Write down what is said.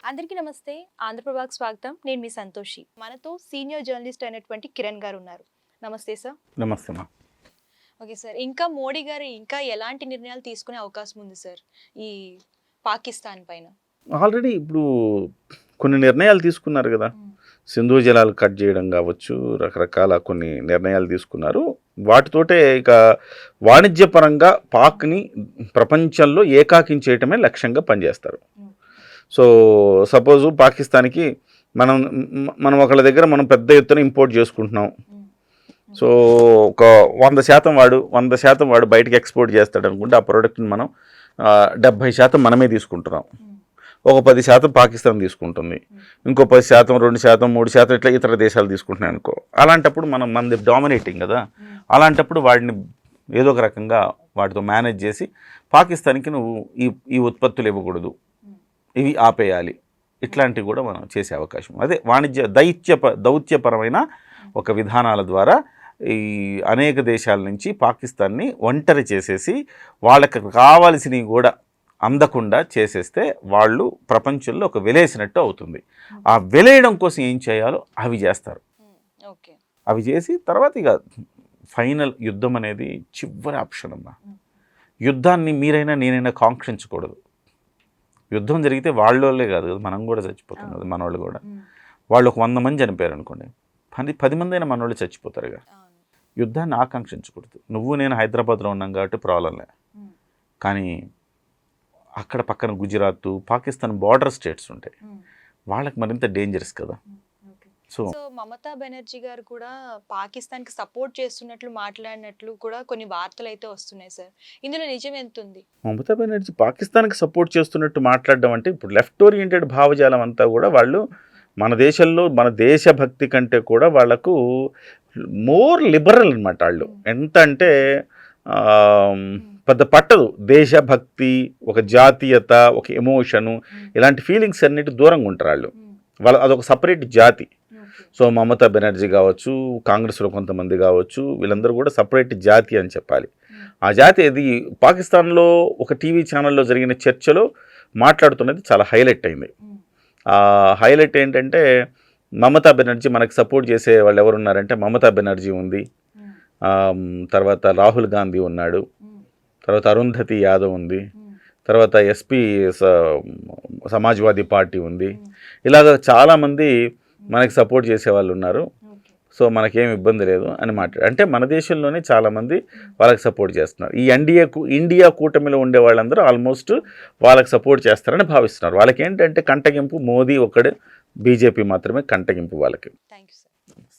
అందరికీ నమస్తే. ఆంధ్రప్రభకు స్వాగతం. నేను మీ సంతోషి. మనతో సీనియర్ జర్నలిస్ట్ అయినటువంటి కిరణ్ గారు ఉన్నారు. నమస్తే సార్. నమస్తే మా. Okay sir. ఇంకా మోడీ గారు ఇంకా ఎలాంటి నిర్ణయాలు తీసుకునే అవకాశం ఉంది సార్ ఈ పాకిస్తాన్ పైన? ఆల్రెడీ ఇప్పుడు కొన్ని నిర్ణయాలు తీసుకున్నారు కదా. సింధు జలాలు కట్ చేయడం కావచ్చు, రకరకాల కొన్ని నిర్ణయాలు తీసుకున్నారు. వాటితోటే ఇక వాణిజ్యపరంగా పాక్ని ప్రపంచంలో ఏకాకించేయటమే లక్ష్యంగా పనిచేస్తారు. సో సపోజు పాకిస్తాన్కి మనం ఒకళ్ళ దగ్గర మనం పెద్ద ఎత్తున ఇంపోర్ట్ చేసుకుంటున్నాం. సో ఒక 100% వాడు బయటకు ఎక్స్పోర్ట్ చేస్తాడు అనుకుంటే ఆ ప్రోడక్ట్ని మనం 70% మనమే తీసుకుంటున్నాం. ఒక 10% పాకిస్తాన్ తీసుకుంటుంది, ఇంకో 10%, 2%, 3% ఇట్లా ఇతర దేశాలు తీసుకుంటున్నాయి అనుకో. అలాంటప్పుడు మనది డామినేటింగ్ కదా. అలాంటప్పుడు వాడిని ఏదో ఒక రకంగా వాటితో మేనేజ్ చేసి పాకిస్తాన్కి నువ్వు ఈ ఉత్పత్తులు ఇవ్వకూడదు, ఇవి ఆపేయాలి, ఇట్లాంటివి కూడా మనం చేసే అవకాశం. అదే వాణిజ్య దౌత్యపరమైన ఒక విధానాల ద్వారా ఈ అనేక దేశాల నుంచి పాకిస్తాన్ని ఒంటరి చేసేసి వాళ్ళకి కావాల్సినవి కూడా అందకుండా చేసేస్తే వాళ్ళు ప్రపంచంలో ఒక వెలేసినట్టు అవుతుంది. ఆ వెలేయడం కోసం ఏం చేయాలో అవి చేస్తారు. అవి చేసి తర్వాత ఇక ఫైనల్ యుద్ధం అనేది చివరి ఆప్షన్ అమ్మా. యుద్ధాన్ని మీరైనా నేనైనా కాంక్షించకూడదు. యుద్ధం జరిగితే వాళ్ళే కాదు కదా, మనం కూడా చచ్చిపోతాం కదా. మనవాళ్ళు కూడా వాళ్ళు ఒక 100 మంది చనిపోయారు అనుకోండి, 10 మంది అయినా మనవాళ్ళు చచ్చిపోతారుగా. యుద్ధాన్ని ఆకాంక్షించకూడదు. నువ్వు నేను హైదరాబాద్లో ఉన్నాం కాబట్టి ప్రాబ్లంలే, కానీ అక్కడ పక్కన గుజరాత్, పాకిస్తాన్ బార్డర్ స్టేట్స్ ఉంటాయి, వాళ్ళకి మరింత డేంజరస్ కదా. సో మమతా బెనర్జీ గారు కూడా పాకిస్తాన్కి సపోర్ట్ చేస్తున్నట్లు మాట్లాడినట్లు కూడా కొన్ని వార్తలు అయితే వస్తున్నాయి సార్. ఇందులో నిజం ఎంత ఉంది? మమతా బెనర్జీ పాకిస్తాన్కి సపోర్ట్ చేస్తున్నట్టు మాట్లాడడం అంటే ఇప్పుడు లెఫ్ట్ ఓరియంటెడ్ భావజాలం అంతా కూడా వాళ్ళు మన దేశంలో మన దేశభక్తి కంటే కూడా వాళ్లకు మోర్ లిబరల్ అనమాట. వాళ్ళు ఎంత అంటే పెద్ద పట్టదు. దేశభక్తి, ఒక జాతీయత, ఒక ఎమోషను, ఇలాంటి ఫీలింగ్స్ అన్నిటి దూరంగా ఉంటారు వాళ్ళు అదొక సపరేట్ జాతి. సో మమతా బెనర్జీ కావచ్చు, కాంగ్రెస్లో కొంతమంది కావచ్చు, వీళ్ళందరూ కూడా సపరేట్ జాతి అని చెప్పాలి. ఆ జాతి అది పాకిస్తాన్లో ఒక టీవీ ఛానల్లో జరిగిన చర్చలో మాట్లాడుతున్నది చాలా హైలైట్ అయింది. ఆ హైలైట్ ఏంటంటే మమతా బెనర్జీ మనకు సపోర్ట్ చేసే వాళ్ళు ఎవరున్నారంటే మమతా బెనర్జీ ఉంది, తర్వాత రాహుల్ గాంధీ ఉన్నాడు, తర్వాత అరుంధతి యాదవ్ ఉంది, తర్వాత ఎస్పీ సమాజ్వాదీ పార్టీ ఉంది. ఇలాగ చాలామంది మనకి సపోర్ట్ చేసే వాళ్ళు ఉన్నారు. సో మనకేం ఇబ్బంది లేదు అని అంటే మన దేశంలోనే చాలామంది వాళ్ళకి సపోర్ట్ చేస్తున్నారు. ఈ ఇండియా కూటమిలో ఉండే వాళ్ళందరూ ఆల్మోస్ట్ వాళ్ళకి సపోర్ట్ చేస్తారని భావిస్తున్నారు. వాళ్ళకి ఏంటంటే కంటగింపు మోదీ ఒక్కడే, బీజేపీ మాత్రమే కంటగింపు వాళ్ళకి. Thank you sir.